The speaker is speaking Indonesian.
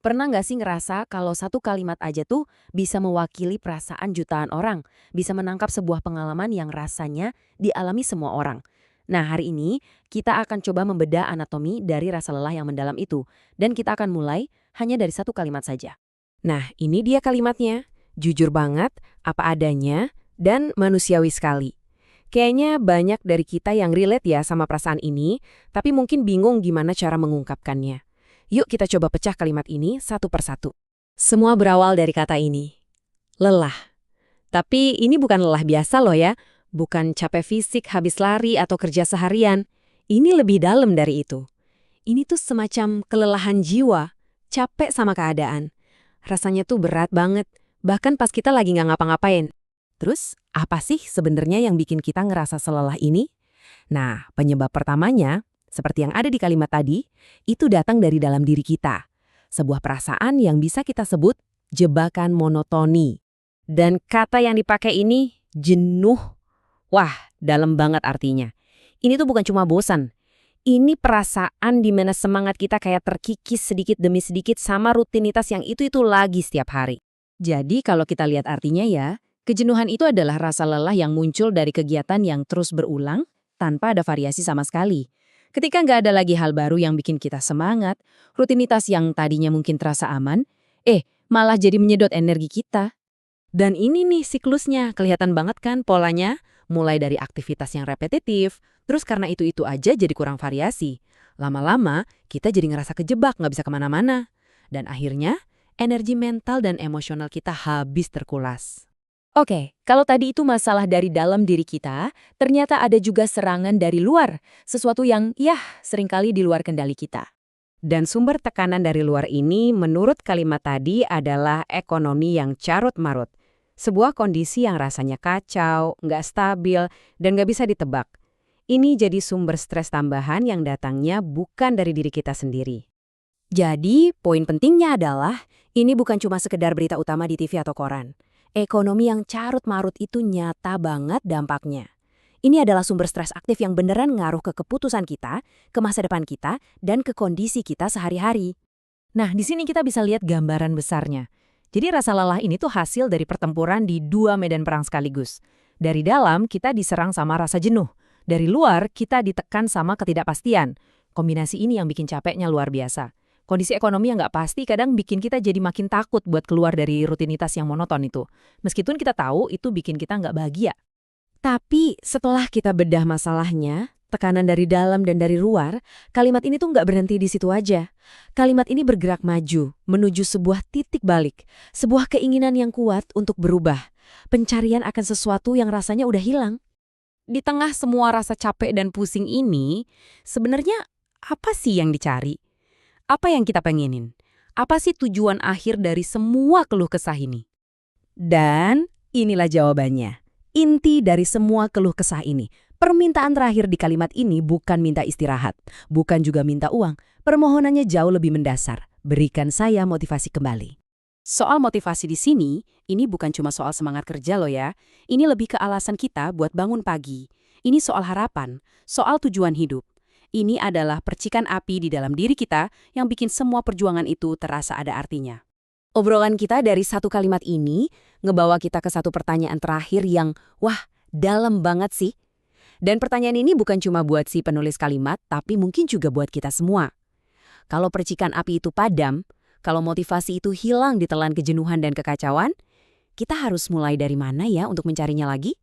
Pernah nggak sih ngerasa kalau satu kalimat aja tuh bisa mewakili perasaan jutaan orang, bisa menangkap sebuah pengalaman yang rasanya dialami semua orang? Nah, hari ini kita akan coba membedah anatomi dari rasa lelah yang mendalam itu, dan kita akan mulai hanya dari satu kalimat saja. Nah, ini dia kalimatnya. Jujur banget, apa adanya, dan manusiawi sekali. Kayaknya banyak dari kita yang relate ya sama perasaan ini, tapi mungkin bingung gimana cara mengungkapkannya. Yuk kita coba pecah kalimat ini satu persatu. Semua berawal dari kata ini, lelah. Tapi ini bukan lelah biasa loh ya, bukan capek fisik habis lari atau kerja seharian. Ini lebih dalam dari itu. Ini tuh semacam kelelahan jiwa, capek sama keadaan. Rasanya tuh berat banget, bahkan pas kita lagi nggak ngapa-ngapain. Terus, apa sih sebenarnya yang bikin kita ngerasa selelah ini? Nah, penyebab pertamanya, seperti yang ada di kalimat tadi, itu datang dari dalam diri kita. Sebuah perasaan yang bisa kita sebut jebakan monotoni. Dan kata yang dipakai ini, jenuh. Wah, dalam banget artinya. Ini tuh bukan cuma bosan. Ini perasaan di mana semangat kita kayak terkikis sedikit demi sedikit sama rutinitas yang itu lagi setiap hari. Jadi kalau kita lihat artinya ya, kejenuhan itu adalah rasa lelah yang muncul dari kegiatan yang terus berulang tanpa ada variasi sama sekali. Ketika nggak ada lagi hal baru yang bikin kita semangat, rutinitas yang tadinya mungkin terasa aman, malah jadi menyedot energi kita. Dan ini nih siklusnya, kelihatan banget kan polanya? Mulai dari aktivitas yang repetitif, terus karena itu aja jadi kurang variasi. Lama-lama, kita jadi ngerasa kejebak, nggak bisa kemana-mana. Dan akhirnya, energi mental dan emosional kita habis terkulas. Oke, kalau tadi itu masalah dari dalam diri kita, ternyata ada juga serangan dari luar, sesuatu yang, seringkali di luar kendali kita. Dan sumber tekanan dari luar ini, menurut kalimat tadi, adalah ekonomi yang carut-marut. Sebuah kondisi yang rasanya kacau, nggak stabil, dan nggak bisa ditebak. Ini jadi sumber stres tambahan yang datangnya bukan dari diri kita sendiri. Jadi, poin pentingnya adalah, ini bukan cuma sekedar berita utama di TV atau koran. Ekonomi yang carut-marut itu nyata banget dampaknya. Ini adalah sumber stres aktif yang beneran ngaruh ke keputusan kita, ke masa depan kita, dan ke kondisi kita sehari-hari. Nah, di sini kita bisa lihat gambaran besarnya. Jadi rasa lelah ini tuh hasil dari pertempuran di dua medan perang sekaligus. Dari dalam, kita diserang sama rasa jenuh. Dari luar, kita ditekan sama ketidakpastian. Kombinasi ini yang bikin capeknya luar biasa. Kondisi ekonomi yang nggak pasti kadang bikin kita jadi makin takut buat keluar dari rutinitas yang monoton itu. Meskipun kita tahu itu bikin kita nggak bahagia. Tapi setelah kita bedah masalahnya, tekanan dari dalam dan dari luar, kalimat ini tuh nggak berhenti di situ aja. Kalimat ini bergerak maju, menuju sebuah titik balik, sebuah keinginan yang kuat untuk berubah, pencarian akan sesuatu yang rasanya udah hilang. Di tengah semua rasa capek dan pusing ini, sebenarnya apa sih yang dicari? Apa yang kita pengenin? Apa sih tujuan akhir dari semua keluh kesah ini? Dan inilah jawabannya. Inti dari semua keluh kesah ini. Permintaan terakhir di kalimat ini bukan minta istirahat, bukan juga minta uang. Permohonannya jauh lebih mendasar. Berikan saya motivasi kembali. Soal motivasi di sini, ini bukan cuma soal semangat kerja loh ya. Ini lebih ke alasan kita buat bangun pagi. Ini soal harapan, soal tujuan hidup. Ini adalah percikan api di dalam diri kita yang bikin semua perjuangan itu terasa ada artinya. Obrolan kita dari satu kalimat ini ngebawa kita ke satu pertanyaan terakhir yang, dalam banget sih. Dan pertanyaan ini bukan cuma buat si penulis kalimat, tapi mungkin juga buat kita semua. Kalau percikan api itu padam, kalau motivasi itu hilang ditelan kejenuhan dan kekacauan, kita harus mulai dari mana ya untuk mencarinya lagi?